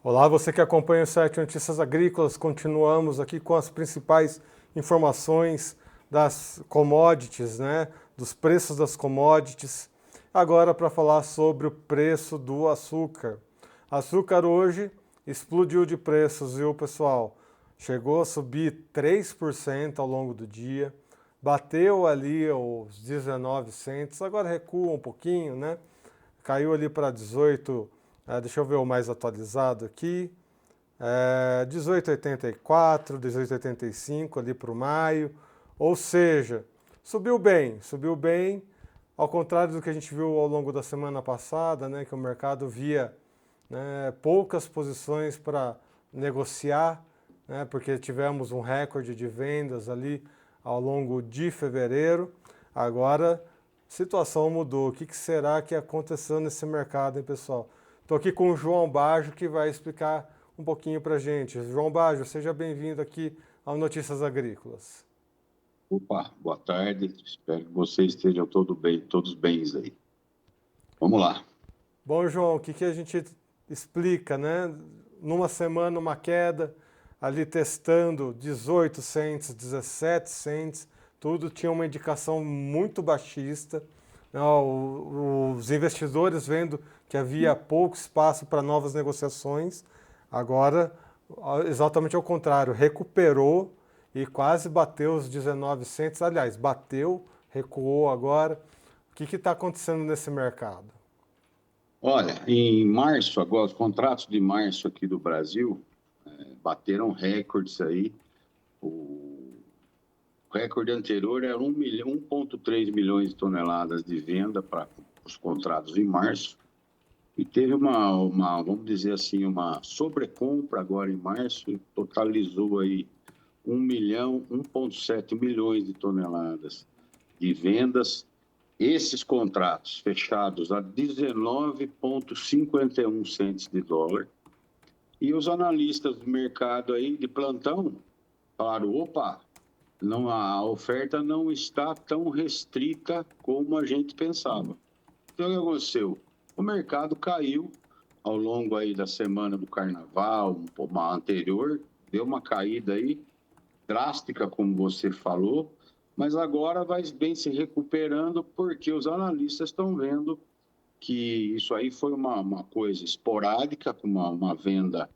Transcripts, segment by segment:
Olá, você que acompanha o site Notícias Agrícolas, continuamos aqui com as principais informações das commodities, né? Dos preços das commodities. Agora para falar sobre o preço do açúcar. Açúcar hoje explodiu de preços, viu, pessoal? Chegou a subir 3% ao longo do dia, bateu ali os 19 cents, agora recua um pouquinho, né? Caiu ali para 18. Deixa eu ver o mais atualizado aqui. 18,84, 18,85 ali para o maio. Ou seja, subiu bem, ao contrário do que a gente viu ao longo da semana passada, né, que o mercado via, né, poucas posições para negociar, né, porque tivemos um recorde de vendas ali ao longo de fevereiro. Agora, a situação mudou. O que será que aconteceu nesse mercado, hein, pessoal? Estou aqui com o João Baggio, que vai explicar um pouquinho para a gente. João Baggio, seja bem-vindo aqui ao Notícias Agrícolas. Opa, boa tarde. Espero que vocês estejam todos bens aí. Vamos lá. Bom, João, o que a gente explica, né? Numa semana, uma queda, ali testando 18 cents, 17 cents, tudo tinha uma indicação muito baixista. Os investidores vendo que havia pouco espaço para novas negociações, agora, exatamente ao contrário, recuperou e quase bateu os 19 cents. Aliás, bateu, recuou agora. O que está acontecendo nesse mercado? Olha, em março, agora, os contratos de março aqui do Brasil bateram recordes aí. O recorde anterior era 1,3 milhões de toneladas de venda para os contratos em março. E teve vamos dizer assim, uma sobrecompra agora em março, e totalizou aí 1,7 milhões de toneladas de vendas. Esses contratos fechados a 19,51 centes de dólar. E os analistas do mercado aí de plantão falaram, opa, não, a oferta não está tão restrita como a gente pensava. Então, o que aconteceu? O mercado caiu ao longo aí da semana do carnaval, uma anterior, deu uma caída aí drástica, como você falou, mas agora vem se recuperando porque os analistas estão vendo que isso aí foi uma coisa esporádica, uma venda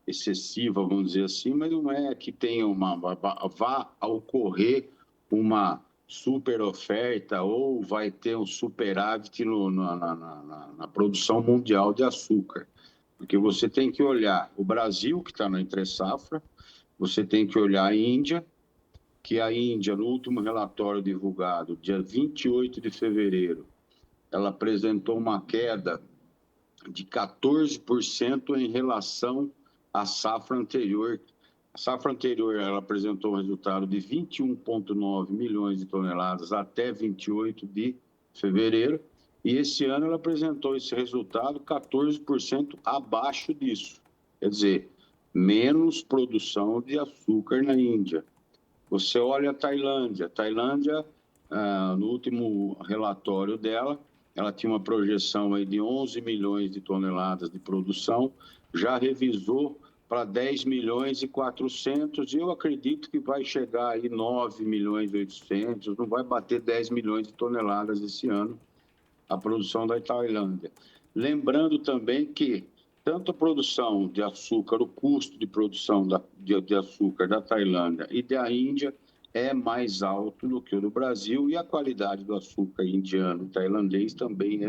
excessiva, vamos dizer assim, mas não é que tenha vá ocorrer uma super oferta ou vai ter um superávit na produção mundial de açúcar. Porque você tem que olhar o Brasil, que está na entre-safra, você tem que olhar a Índia, que a Índia, no último relatório divulgado, dia 28 de fevereiro, ela apresentou uma queda de 14% em relação à safra anterior. A safra anterior ela apresentou um resultado de 21,9 milhões de toneladas até 28 de fevereiro, e esse ano ela apresentou esse resultado 14% abaixo disso. Quer dizer, menos produção de açúcar na Índia. Você olha a Tailândia. Tailândia, no último relatório dela, ela tinha uma projeção aí de 11 milhões de toneladas de produção, já revisou para 10 milhões e 400, e eu acredito que vai chegar aí 9 milhões e 800, não vai bater 10 milhões de toneladas esse ano, a produção da Tailândia. Lembrando também que tanto a produção de açúcar, o custo de produção de açúcar da Tailândia e da Índia é mais alto do que o do Brasil, e a qualidade do açúcar indiano e tailandês também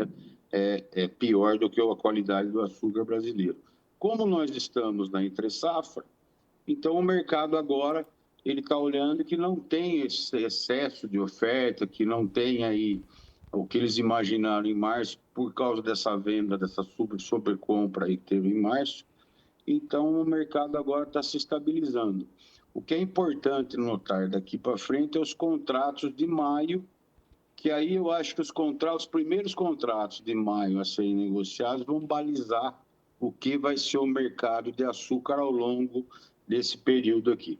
é pior do que a qualidade do açúcar brasileiro. Como nós estamos na entre-safra, então o mercado agora ele está olhando que não tem esse excesso de oferta, que não tem aí o que eles imaginaram em março, por causa dessa venda, dessa super compra aí que teve em março. Então, o mercado agora está se estabilizando. O que é importante notar daqui para frente é os contratos de maio, que aí eu acho que os primeiros contratos de maio a serem negociados vão balizar o que vai ser o mercado de açúcar ao longo desse período aqui.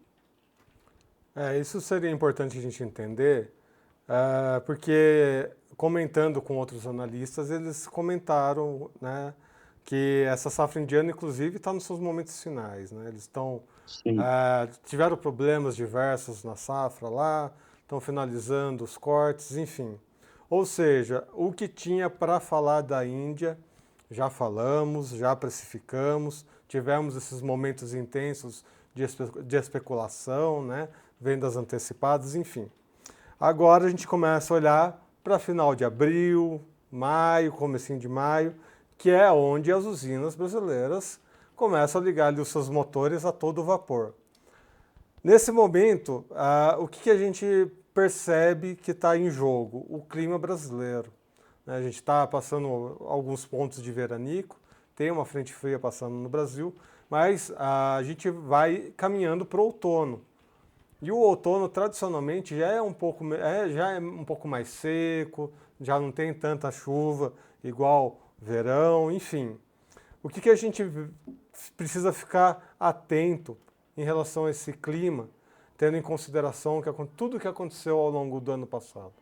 Isso seria importante a gente entender, porque comentando com outros analistas, eles comentaram, né, que essa safra indiana, inclusive, está nos seus momentos finais, né? Eles Sim. tiveram problemas diversos na safra lá, estão finalizando os cortes, enfim. Ou seja, o que tinha para falar da Índia, já falamos, já precificamos, tivemos esses momentos intensos de especulação, né? Vendas antecipadas, enfim. Agora a gente começa a olhar para final de abril, maio, comecinho de maio, que é onde as usinas brasileiras começam a ligar ali os seus motores a todo vapor. Nesse momento, o que a gente percebe que está em jogo? O clima brasileiro. A gente está passando alguns pontos de veranico, tem uma frente fria passando no Brasil, mas a gente vai caminhando para o outono. E o outono, tradicionalmente, já é um pouco mais seco, já não tem tanta chuva, igual verão, enfim. O que a gente precisa ficar atento em relação a esse clima, tendo em consideração tudo o que aconteceu ao longo do ano passado?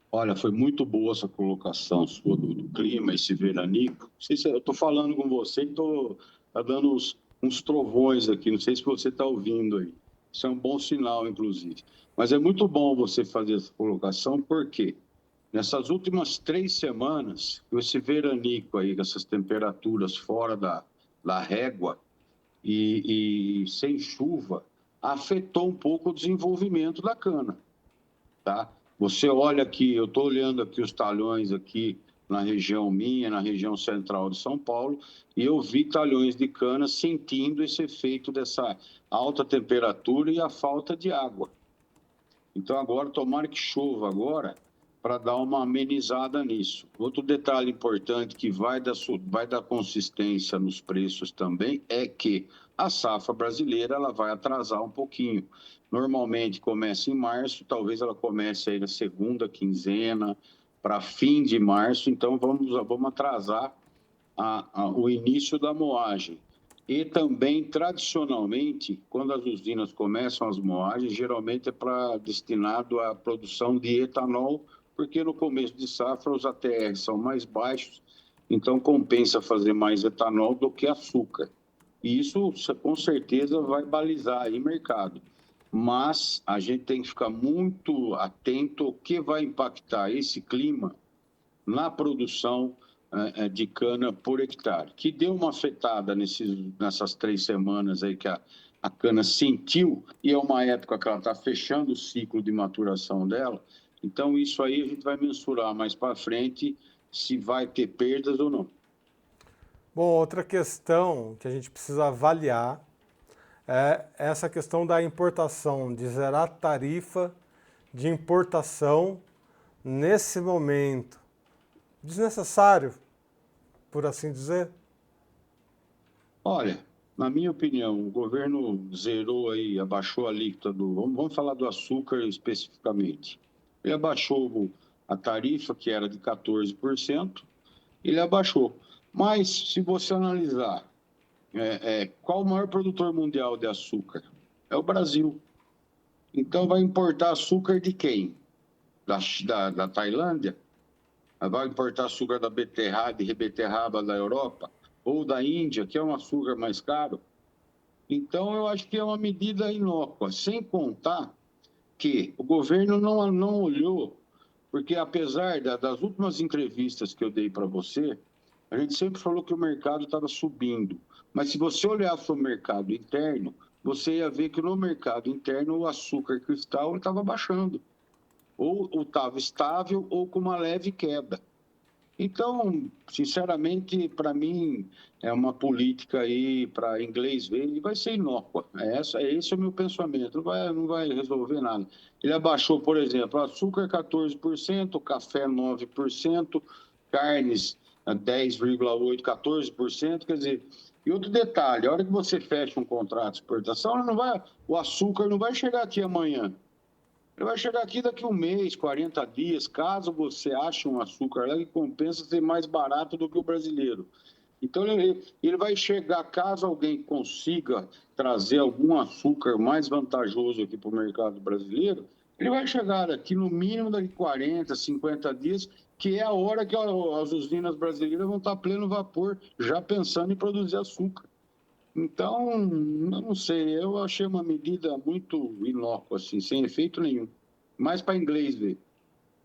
Olha, foi muito boa essa colocação sua do clima, esse veranico. Não sei se eu estou falando com você e estou dando uns trovões aqui, não sei se você está ouvindo aí. Isso é um bom sinal, inclusive. Mas é muito bom você fazer essa colocação, porque nessas últimas 3 semanas, com esse veranico aí, com essas temperaturas fora da régua e sem chuva, afetou um pouco o desenvolvimento da cana, tá? Você olha aqui, eu estou olhando aqui os talhões aqui na região minha, na região central de São Paulo, e eu vi talhões de cana sentindo esse efeito dessa alta temperatura e a falta de água. Então agora, tomara que chova agora para dar uma amenizada nisso. Outro detalhe importante que vai dar consistência nos preços também é que a safra brasileira ela vai atrasar um pouquinho. Normalmente começa em março, talvez ela comece aí na segunda quinzena para fim de março, então vamos atrasar o início da moagem. E também, tradicionalmente, quando as usinas começam as moagens, geralmente é destinado à produção de etanol, porque no começo de safra os ATR são mais baixos, então compensa fazer mais etanol do que açúcar. E isso, com certeza, vai balizar aí o mercado. Mas a gente tem que ficar muito atento ao que vai impactar esse clima na produção de cana por hectare, que deu uma afetada nessas 3 semanas aí que a cana sentiu, e é uma época que ela está fechando o ciclo de maturação dela, então isso aí a gente vai mensurar mais para frente se vai ter perdas ou não. Bom, outra questão que a gente precisa avaliar é essa questão da importação, de zerar a tarifa de importação nesse momento. Desnecessário, por assim dizer? Olha, na minha opinião, o governo zerou aí, abaixou a alíquota vamos falar do açúcar especificamente. Ele abaixou a tarifa, que era de 14%, ele abaixou. Mas, se você analisar, qual o maior produtor mundial de açúcar? É o Brasil. Então, vai importar açúcar de quem? Da Tailândia? Vai importar açúcar da beterraba da Europa? Ou da Índia, que é um açúcar mais caro? Então, eu acho que é uma medida inócua, sem contar que o governo não olhou, porque apesar das últimas entrevistas que eu dei para você, a gente sempre falou que o mercado estava subindo. Mas se você olhar para o mercado interno, você ia ver que no mercado interno o açúcar cristal estava baixando. Ou estava estável ou com uma leve queda. Então, sinceramente, para mim, é uma política aí para inglês ver e vai ser inócua. Esse é o meu pensamento, não vai resolver nada. Ele abaixou, por exemplo, açúcar 14%, café 9%, carnes 10,8%, 14%, quer dizer... E outro detalhe, a hora que você fecha um contrato de exportação, o açúcar não vai chegar aqui amanhã. Ele vai chegar aqui daqui um mês, 40 dias, caso você ache um açúcar lá que compensa ser mais barato do que o brasileiro. Então, ele vai chegar, caso alguém consiga trazer algum açúcar mais vantajoso aqui para o mercado brasileiro, Ele vai chegar aqui no mínimo daqui 40, 50 dias, que é a hora que as usinas brasileiras vão estar a pleno vapor, já pensando em produzir açúcar. Então, eu não sei, eu achei uma medida muito inócua, assim, sem efeito nenhum. Mais para inglês ver.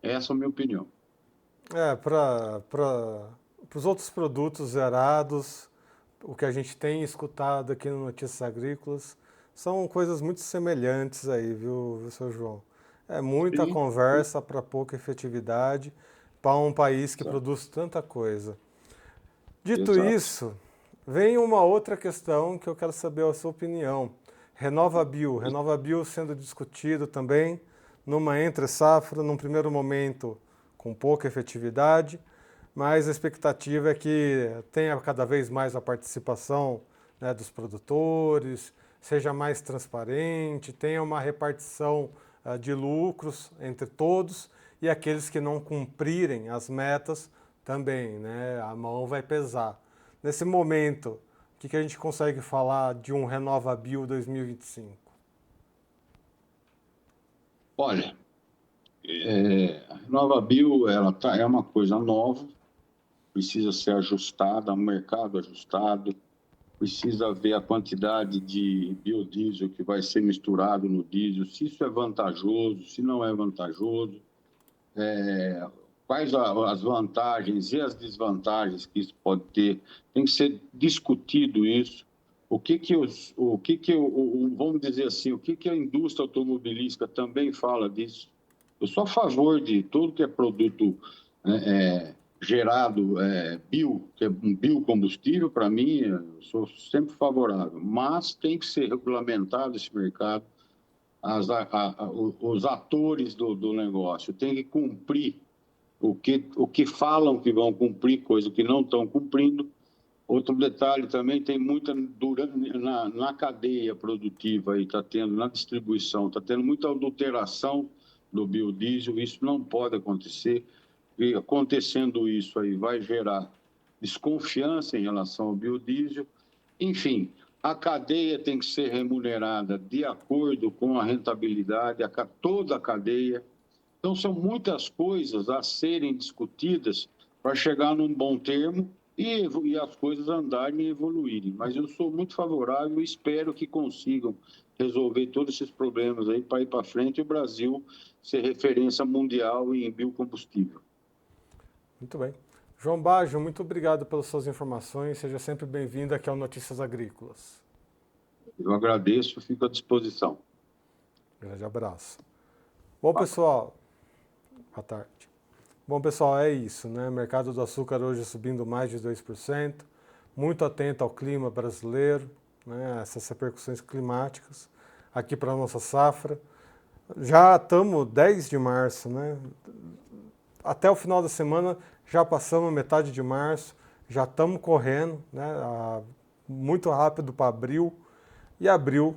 Essa é a minha opinião. Para os outros produtos zerados, o que a gente tem escutado aqui no Notícias Agrícolas, são coisas muito semelhantes aí, viu, seu João? É muita Sim, conversa para pouca efetividade para um país que exato. produz tanta coisa. Dito Exato. isso, vem uma outra questão que eu quero saber a sua opinião. RenovaBio. RenovaBio sendo discutido também numa entre-safra, num primeiro momento com pouca efetividade, mas a expectativa é que tenha cada vez mais a participação, né, dos produtores, seja mais transparente, tenha uma repartição de lucros entre todos e aqueles que não cumprirem as metas também, né, a mão vai pesar. Nesse momento, o que a gente consegue falar de um RenovaBio 2025? Olha, a Nova Bio, é uma coisa nova, precisa ser ajustada, um mercado ajustado, precisa ver a quantidade de biodiesel que vai ser misturado no diesel, se isso é vantajoso, se não é vantajoso, quais as vantagens e as desvantagens que isso pode ter. Tem que ser discutido isso. Vamos dizer assim, o que a indústria automobilística também fala disso? Eu sou a favor de tudo que é produto gerado que é um biocombustível, para mim, eu sou sempre favorável, mas tem que ser regulamentado esse mercado, os atores do negócio têm que cumprir o que falam que vão cumprir, coisa que não estão cumprindo. Outro detalhe também, tem muita, na cadeia produtiva, aí está tendo, na distribuição, está tendo muita adulteração do biodiesel, isso não pode acontecer. E acontecendo isso aí vai gerar desconfiança em relação ao biodiesel. Enfim, a cadeia tem que ser remunerada de acordo com a rentabilidade, toda a cadeia. Então, são muitas coisas a serem discutidas para chegar num bom termo e as coisas andarem e evoluírem. Mas eu sou muito favorável e espero que consigam resolver todos esses problemas aí para ir para frente e o Brasil ser referência mundial em biocombustível. Muito bem. João Baggio, muito obrigado pelas suas informações. Seja sempre bem-vindo aqui ao Notícias Agrícolas. Eu agradeço, fico à disposição. Grande abraço. Bom, pessoal, boa tarde. Bom, pessoal, é isso, né? Mercado do açúcar hoje subindo mais de 2%. Muito atento ao clima brasileiro, né? Essas repercussões climáticas aqui para a nossa safra. Já estamos 10 de março, né? Até o final da semana já passamos metade de março, já estamos correndo, né? Muito rápido para abril. E abril,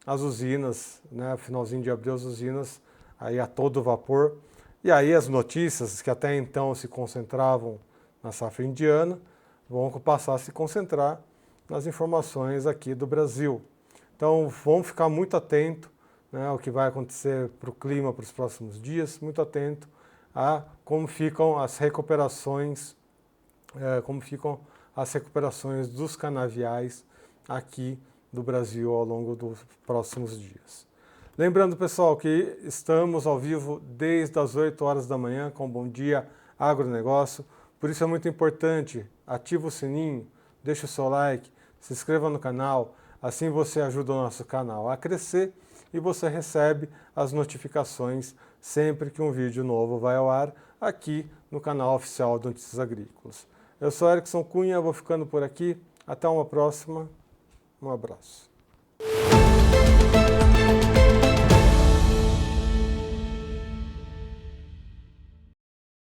as usinas, né? Finalzinho de abril, as usinas aí a todo vapor. E aí as notícias que até então se concentravam na safra indiana vão passar a se concentrar nas informações aqui do Brasil. Então vamos ficar muito atento, né, ao que vai acontecer para o clima para os próximos dias, muito atento a como ficam as recuperações, dos canaviais aqui do Brasil ao longo dos próximos dias. Lembrando, pessoal, que estamos ao vivo desde as 8 horas da manhã com Bom Dia Agronegócio. Por isso é muito importante, ativa o sininho, deixa o seu like, se inscreva no canal, assim você ajuda o nosso canal a crescer e você recebe as notificações sempre que um vídeo novo vai ao ar aqui no canal oficial do Notícias Agrícolas. Eu sou Erickson Cunha, vou ficando por aqui. Até uma próxima. Um abraço.